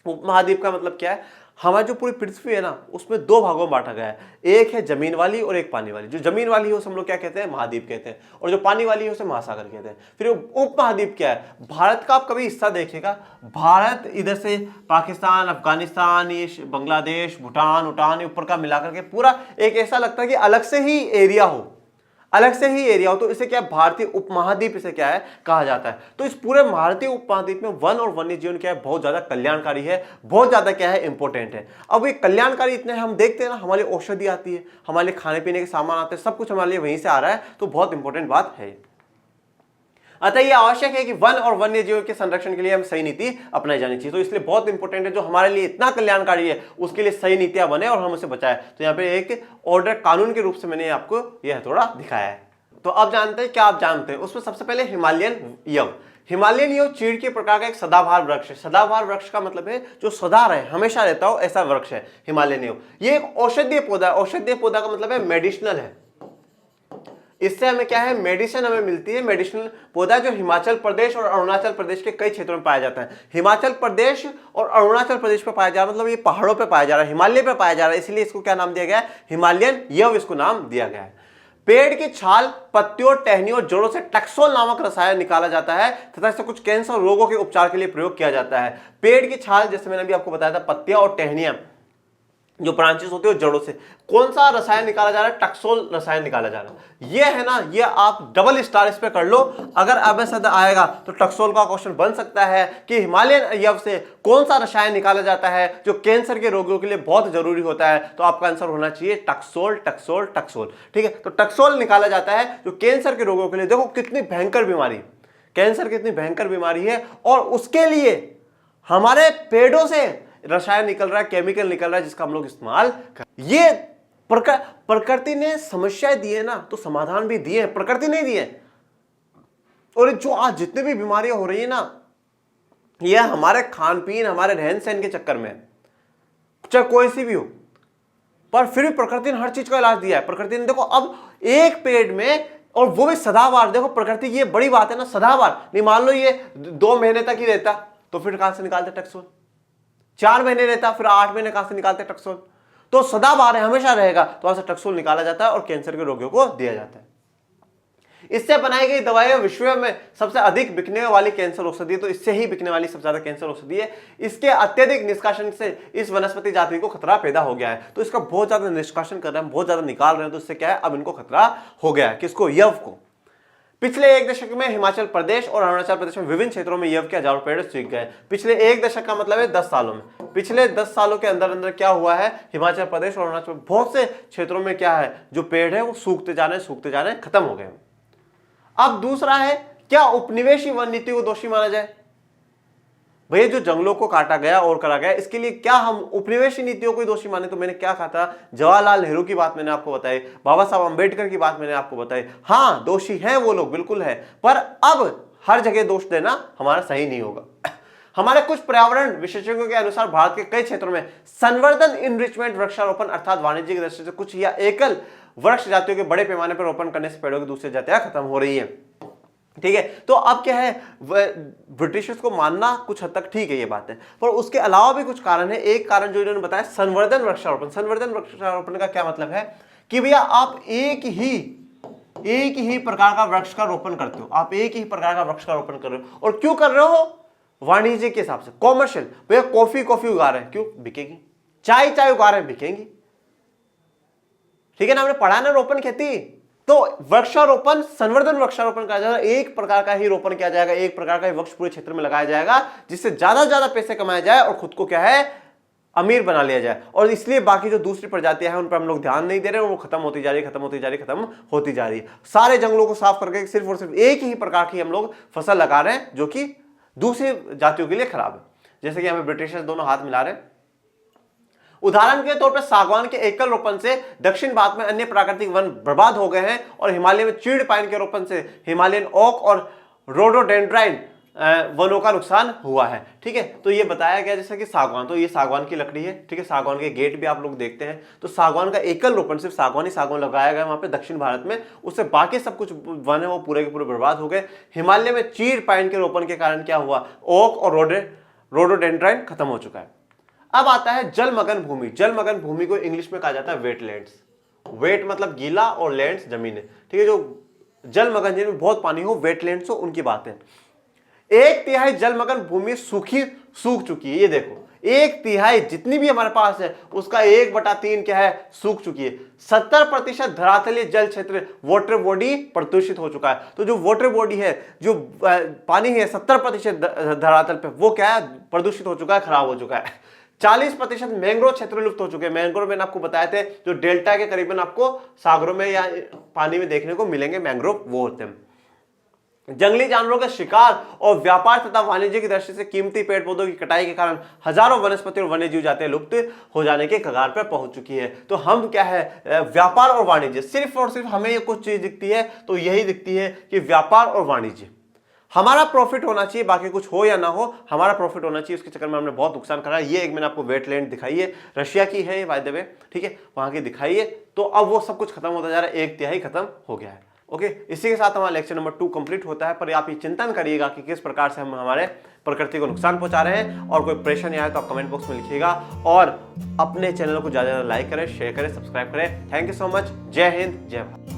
उपमहाद्वीप का मतलब क्या है, हमारी जो पूरी पृथ्वी है ना उसमें दो भागों में बांटा गया है, एक है जमीन वाली और एक पानी वाली। जो जमीन वाली है उसे हम लोग क्या कहते हैं, महाद्वीप कहते हैं, और जो पानी वाली है उसे महासागर कहते हैं। फिर उपमहाद्वीप क्या है, भारत का आप कभी हिस्सा देखिएगा, भारत इधर से पाकिस्तान, अफगानिस्तान, ये बांग्लादेश, भूटान उटान ऊपर का मिलाकर के पूरा एक ऐसा लगता है कि अलग से ही एरिया हो, अलग से ही एरिया हो, तो इसे क्या भारतीय उपमहाद्वीप इसे क्या है कहा जाता है। तो इस पूरे भारतीय उपमहाद्वीप में वन और वन्य जीवन क्या है, बहुत ज्यादा कल्याणकारी है, बहुत ज्यादा क्या है इंपॉर्टेंट है। अब ये कल्याणकारी इतने हम देखते हैं ना, हमारे औषधि आती है, हमारे खाने पीने के सामान आते हैं, सब कुछ हमारे लिए वहीं से आ रहा है, तो बहुत इंपॉर्टेंट बात है। अतः यह आवश्यक है कि वन और वन्य जीव के संरक्षण के लिए हम सही नीति अपनाई जानी चाहिए। तो इसलिए बहुत इंपॉर्टेंट है, जो हमारे लिए इतना कल्याणकारी है उसके लिए सही नीतियां बने और हम उसे बचाएं। तो यहाँ पे एक ऑर्डर कानून के रूप से मैंने आपको यह थोड़ा दिखाया है। तो अब जानते हैं, क्या आप जानते हैं उसमें सबसे पहले हिमालयन यव। हिमालयन यव चीड़ के प्रकार का एक सदाबहार वृक्ष है। सदाबहार वृक्ष का मतलब है जो सदा रहे, हमेशा रहता हो, ऐसा वृक्ष है हिमालयन यव। ये एक औषधीय पौधा है। औषधीय पौधा का मतलब है मेडिसिनल है, इससे हमें क्या है, मेडिसिन हमें मिलती है। मेडिसिनल पौधा जो हिमाचल प्रदेश और अरुणाचल प्रदेश के कई क्षेत्रों में पाया जाता है। हिमाचल प्रदेश और अरुणाचल प्रदेश पे पाया जा रहा है, मतलब ये पहाड़ों पे पाया जा रहा है, हिमालय पे पाया जा रहा है, इसलिए इसको क्या नाम दिया गया है, हिमालयन यव इसको नाम दिया गया है। पेड़ की छाल, पत्तियों, टहनियों और जड़ों से टैक्सोल नामक रसायन निकाला जाता है तथा इसे कुछ कैंसर रोगों के उपचार के लिए प्रयोग किया जाता है। पेड़ की छाल, जैसे मैंने अभी आपको बताया था, पत्तियां और टहनियां जो ब्रांचेस होती है जड़ों से, कौन सा रसायन निकाला जा रहा है, टैक्सोल रसायन निकाला जा रहा है। ये है ना, ये आप डबल स्टार इस पे कर लो। अगर अब आएगा तो टैक्सोल का क्वेश्चन बन सकता है कि हिमालयन यव से कौन सा रसायन निकाला जाता है जो कैंसर के रोगियों के लिए बहुत जरूरी होता है, तो आपका आंसर होना चाहिए टैक्सोल, टैक्सोल, टैक्सोल। ठीक है, तो टैक्सोल निकाला जाता है जो कैंसर के रोगियों के लिए, देखो कितनी भयंकर बीमारी, कैंसर कितनी भयंकर बीमारी है, और उसके लिए हमारे पेड़ों से रसायन निकल रहा है, केमिकल निकल रहा है, जिसका हम लोग इस्तेमाल कर। ये प्रकृति ने समस्याएं दी है ना, तो समाधान भी दिए हैं, प्रकृति नहीं दिए। और जो आज जितनी भी बीमारियां हो रही है ना, ये हमारे खान पीन, हमारे रहन सहन के चक्कर में, चाहे कोई सी भी हो, पर फिर भी प्रकृति ने हर चीज का इलाज दिया है। प्रकृति ने देखो, अब एक पेड़ में, और वो भी सदाबहार, देखो प्रकृति की ये बड़ी बात है ना, सदाबहार नहीं। मान लो ये 2 महीने तक ही रहता, तो फिर कहां से निकालते टैक्सोल, 4 महीने रहता, फिर 8 महीने कहां से निकालते टैक्सोल, तो सदाबहार है, हमेशा रहेगा, तो वहां से टैक्सोल निकाला जाता है और कैंसर के रोगियों को दिया जाता है। इससे बनाई गई दवाइयां विश्व में सबसे अधिक बिकने वाली कैंसर औषधि, तो इससे ही बिकने वाली सबसे ज्यादा कैंसर औषधि है। इसके अत्यधिक निष्कासन से इस वनस्पति जाति को खतरा पैदा हो गया है, तो इसका बहुत ज्यादा निष्कासन कर रहे हैं, बहुत ज्यादा निकाल रहे हैं, तो इससे क्या है, अब इनको खतरा हो गया है। किसको, यव को। पिछले 1 दशक में हिमाचल प्रदेश और अरुणाचल प्रदेश में विभिन्न क्षेत्रों में यव के हजारों पेड़ सूख गए। पिछले 1 दशक का मतलब है 10 सालों में। पिछले 10 सालों के अंदर अंदर क्या हुआ है, हिमाचल प्रदेश और अरुणाचल बहुत से क्षेत्रों में क्या है, जो पेड़ है वो सूखते जा रहे हैं, खत्म हो गए। अब दूसरा है, क्या उपनिवेशी वन नीति को दोषी माना जाए। भैया जो जंगलों को काटा गया और करा गया, इसके लिए क्या हम उपनिवेशी नीतियों को दोषी माने। तो मैंने क्या कहा था, जवाहरलाल नेहरू की बात मैंने आपको बताई, बाबा साहब अंबेडकर की बात मैंने आपको बताई। हाँ, दोषी हैं वो लोग, बिल्कुल है, पर अब हर जगह दोष देना हमारा सही नहीं होगा। हमारे कुछ पर्यावरण विशेषज्ञों के अनुसार भारत के कई क्षेत्रों में संवर्धन, इनरिचमेंट, वृक्षारोपण अर्थात वाणिज्यिक दृष्टि से कुछ या एकल वृक्ष जातियों के बड़े पैमाने पर रोपण करने से पेड़ों की दूसरी जातियां खत्म हो रही है। ठीक है, तो अब क्या है, ब्रिटिशर्स को मानना कुछ हद तक ठीक है, ये बात है, पर उसके अलावा भी कुछ कारण है। एक कारण जो इन्होंने बताया, संवर्धन वृक्षारोपण। संवर्धन वृक्षारोपण का क्या मतलब है कि भैया आप एक ही प्रकार का वृक्ष का रोपण करते हो, आप एक ही प्रकार का वृक्ष का रोपण कर रहे हो, और क्यों कर रहे हो, वाणिज्य के हिसाब से, कॉमर्शियल। भैया कॉफी उगा रहे हैं, क्यों, बिकेगी। चाय उगा रहे हैं, बिकेंगी। ठीक है ना, हमने पढ़ा ना रोपण खेती। तो वृक्षारोपण, संवर्धन वृक्षारोपण कहा जाएगा, एक प्रकार का ही रोपण किया जाएगा, एक प्रकार का ही वृक्ष पूरे क्षेत्र में लगाया जाएगा, जिससे ज्यादा से ज्यादा पैसे कमाए जाए और खुद को क्या है, अमीर बना लिया जाए। और इसलिए बाकी जो दूसरी प्रजातियां हैं उन पर हम लोग ध्यान नहीं दे रहे हैं, वो खत्म होती जा रही है। सारे जंगलों को साफ करके सिर्फ और सिर्फ एक ही प्रकार की हम लोग फसल लगा रहे हैं, जो कि दूसरी जातियों के लिए खराब है। जैसे कि हमें ब्रिटिशर्स दोनों हाथ मिला रहे हैं। उदाहरण के तौर पर सागवान के एकल रोपण से दक्षिण भारत में अन्य प्राकृतिक वन बर्बाद हो गए हैं, और हिमालय में चीड़ पाइन के रोपण से हिमालयन ओक और रोडोडेंड्राइन वनों का नुकसान हुआ है। ठीक है, तो ये बताया गया जैसे कि सागवान, तो ये सागवान की लकड़ी है। ठीक है, सागवान के गेट भी आप लोग देखते हैं, तो सागवान का एकल रोपण सिर्फ सागवान लगाया गया वहां पे दक्षिण भारत में, उससे बाकी सब कुछ वन है वो पूरे के पूरे बर्बाद हो गए। हिमालय में चीड़ पाइन के रोपण के कारण क्या हुआ, ओक और रोडोडेंड्राइन खत्म हो चुका है। अब आता है जलमग्न भूमि। जलमग्न भूमि को इंग्लिश में कहा जाता है वेटलैंड्स। वेट मतलब गीला और लैंड्स जमीन है। ठीक है, जो जलमग्न जिनमें बहुत पानी हो, वेटलैंड्स हो, उनकी बात है। 1/3 जलमग्न भूमि सूख चुकी है। ये देखो, 1/3 जितनी भी हमारे पास है उसका 1/3 क्या है, सूख चुकी है। 70% धरातलीय जल क्षेत्र वाटर बॉडी प्रदूषित हो चुका है। तो जो वाटर बॉडी है, जो पानी है 70% धरातल पे, वो क्या है, प्रदूषित हो चुका है, खराब हो चुका है। 40% मैंग्रोव क्षेत्र लुप्त हो चुके हैं। मैंग्रोव मैंने आपको बताए थे, जो डेल्टा के करीबन आपको सागरों में या पानी में देखने को मिलेंगे, मैंग्रोव वो होते हैं। जंगली जानवरों का शिकार और व्यापार तथा वाणिज्य की दृष्टि से कीमती पेड़ पौधों की कटाई के कारण हजारों वनस्पति और वन्य जीव जाते लुप्त हो जाने के कगार पर पहुंच चुकी है। तो हम क्या है, व्यापार और वाणिज्य, सिर्फ और सिर्फ हमें ये कुछ चीज दिखती है तो यही दिखती है कि व्यापार और वाणिज्य हमारा प्रॉफिट होना चाहिए, बाकी कुछ हो या ना हो हमारा प्रॉफिट होना चाहिए। उसके चक्कर में हमने बहुत नुकसान करा है। ये एक मैंने आपको वेटलैंड दिखाई है, रशिया की है ये बाय द वे, ठीक है, वहां की दिखाई है। तो अब वो सब कुछ खत्म होता जा रहा है, 1/3 खत्म हो गया है। ओके, इसी के साथ हमारा लेक्चर नंबर 2 कंप्लीट होता है। पर आप ये चिंतन करिएगा कि किस प्रकार से हम हमारे प्रकृति को नुकसान पहुंचा रहे हैं, और कोई परेशानी आए तो आप कमेंट बॉक्स में लिखिएगा, और अपने चैनल को ज्यादा लाइक करें, शेयर करें, सब्सक्राइब करें। Thank you so much. जय हिंद, जय भारत।